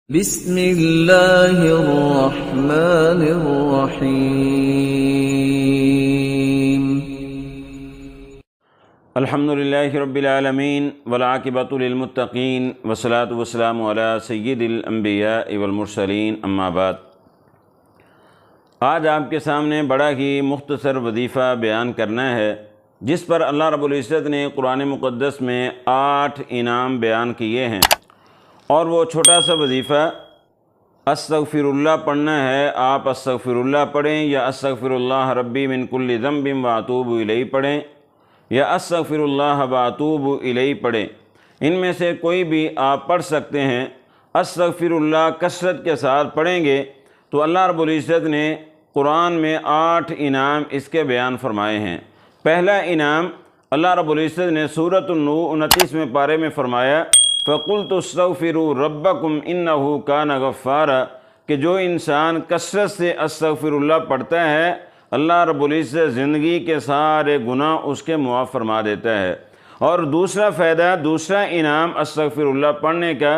بسم اللہ الرحمن الرحیم الحمدللہ رب العالمین والعاقبۃ للمتقین والصلاۃ والسلام علی سید الانبیاء والمرسلین اما بعد۔ آج آپ کے سامنے بڑا ہی مختصر وظیفہ بیان کرنا ہے، جس پر اللہ رب العزت نے قرآن مقدس میں 8 انعام بیان کیے ہیں، اور وہ چھوٹا سا وظیفہ استغفر اللہ پڑھنا ہے۔ آپ استغفر اللہ پڑھیں یا استغفر اللہ ربی من کل ذنب واتوب الیہ پڑھیں یا استغفر اللہ واتوب الیہ پڑھیں، ان میں سے کوئی بھی آپ پڑھ سکتے ہیں۔ استغفر اللہ کثرت کے ساتھ پڑھیں گے تو اللہ رب العزت نے قرآن میں 8 انعام اس کے بیان فرمائے ہیں۔ پہلا انعام اللہ رب العزت نے سورۃ النور 29ویں پارے میں فرمایا، فَقُلْتُ اسْتَغْفِرُوا رَبَّكُمْ إِنَّهُ كَانَ غَفَّارًا، کہ جو انسان کثرت سے استغفر اللہ پڑھتا ہے، اللہ رب العزت زندگی کے سارے گناہ اس کے معاف فرما دیتا ہے۔ اور دوسرا فائدہ، دوسرا انعام استغفر اللہ پڑھنے کا،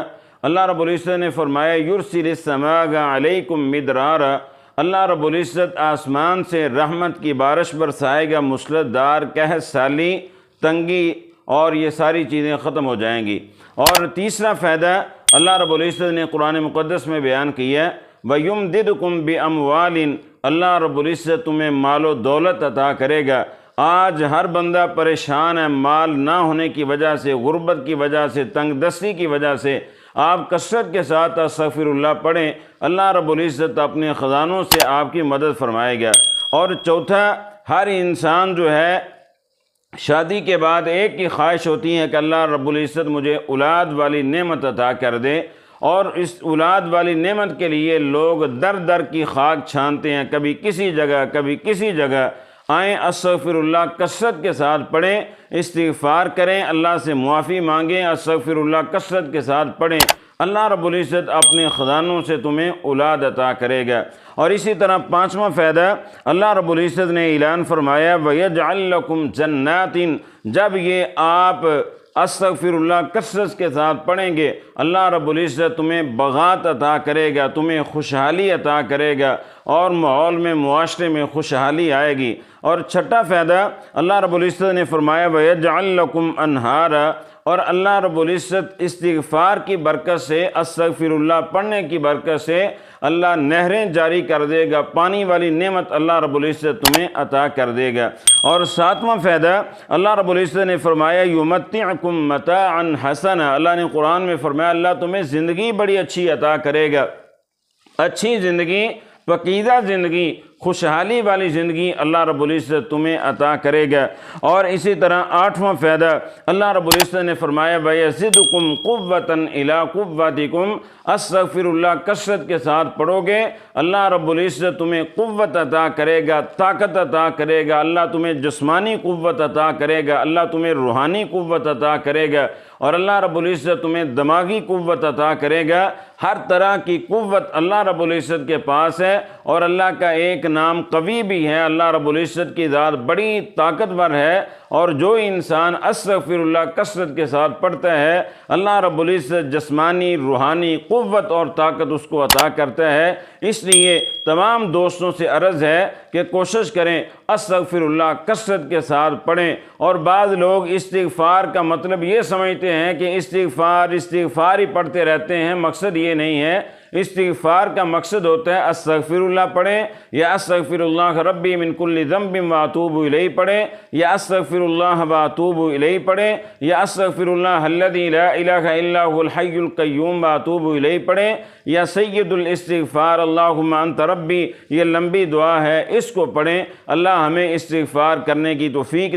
اللہ رب العزت نے فرمایا یُرْسِلِ السَّمَاءَ عَلَيْكُمْ مِدْرَارًا، اللہ رب العزت آسمان سے رحمت کی بارش برسائے گا، مسلسل قحط سالی، تنگی اور یہ ساری چیزیں ختم ہو جائیں گی۔ اور تیسرا فائدہ اللہ رب العزت نے قرآن مقدس میں بیان کیا، وَيُمْدِدْكُمْ بِأَمْوَالٍ، اللہ رب العزت تمہیں مال و دولت عطا کرے گا۔ آج ہر بندہ پریشان ہے، مال نہ ہونے کی وجہ سے، غربت کی وجہ سے، تنگ دستی کی وجہ سے۔ آپ کثرت کے ساتھ استغفر اللہ پڑھیں، اللہ رب العزت اپنے خزانوں سے آپ کی مدد فرمائے گا۔ اور چوتھا، ہر انسان جو ہے شادی کے بعد ایک ہی خواہش ہوتی ہے کہ اللہ رب العزت مجھے اولاد والی نعمت عطا کر دے، اور اس اولاد والی نعمت کے لیے لوگ در در کی خاک چھانتے ہیں، کبھی کسی جگہ کبھی کسی جگہ۔ آئیں استغفر اللہ کثرت کے ساتھ پڑھیں، استغفار کریں، اللہ سے معافی مانگیں، استغفر اللہ کثرت کے ساتھ پڑھیں، اللہ رب العزت اپنے خزانوں سے تمہیں اولاد عطا کرے گا۔ اور اسی طرح پانچواں فائدہ اللہ رب العزت نے اعلان فرمایا، وَيَجْعَلْ لَكُمْ جَنَّاتٍ، جب یہ آپ استغفر اللہ کثرت کے ساتھ پڑھیں گے، اللہ رب العزت تمہیں بغات عطا کرے گا، تمہیں خوشحالی عطا کرے گا، اور ماحول میں، معاشرے میں خوشحالی آئے گی۔ اور چھٹا فائدہ اللہ رب العزت نے فرمایا، وَيَجْعَلْ لَكُمْ أَنْهَارًا، اور اللہ رب العزت استغفار کی برکت سے، استغفر اللہ پڑھنے کی برکت سے اللہ نہریں جاری کر دے گا، پانی والی نعمت اللہ رب العزت تمہیں عطا کر دے گا۔ اور ساتواں فائدہ اللہ رب العزت نے فرمایا، یُمَتِّعْكُمْ مَتَاعًا حَسَنًا، اللہ نے قرآن میں فرمایا اللہ تمہیں زندگی بڑی اچھی عطا کرے گا، اچھی زندگی، پاکیزہ زندگی، خوشحالی والی زندگی اللہ رب العزت تمہیں عطا کرے گا۔ اور اسی طرح آٹھواں فائدہ اللہ رب العزت نے فرمایا، وَيَزِدُكُمْ قُوَّةً إِلَىٰ قُوَّتِكُمْ، استغفر اللہ کثرت کے ساتھ پڑھو گے، اللہ رب العزت تمہیں قوت عطا کرے گا، طاقت عطا کرے گا، اللہ تمہیں جسمانی قوت عطا کرے گا، اللہ تمہیں روحانی قوت عطا کرے گا، اور اللہ رب العزت تمہیں دماغی قوت عطا کرے گا۔ ہر طرح کی قوت اللہ رب العزت کے پاس ہے، اور اللہ کا ایک نام قوی بھی ہے، اللہ رب العزت کی ذات بڑی طاقتور ہے۔ اور جو انسان استغفر اللہ کثرت کے ساتھ پڑھتا ہے، اللہ رب العزت جسمانی، روحانی قوت اور طاقت اس کو عطا کرتا ہے۔ اس لیے تمام دوستوں سے عرض ہے کہ کوشش کریں استغفر اللہ کثرت کے ساتھ پڑھیں۔ اور بعض لوگ استغفار کا مطلب یہ سمجھتے ہیں کہ استغفار ہی پڑھتے رہتے ہیں، مقصد یہ نہیں ہے۔ استغفار کا مقصد ہوتا ہے استغفر اللہ پڑھیں، یا استغفر اللہ ربی من کل ذنب واتوب الیہ پڑھیں، یا استغفر اللہ واتوب الیہ پڑھیں، یا استغفر اللہ الذی لا الہ الا هو الحی القیوم واتوب الیہ پڑھیں، یا سید الاستغفار اللہم انت ربی، یہ لمبی دعا ہے، اس کو پڑھیں۔ اللہ ہمیں استغفار کرنے کی توفیق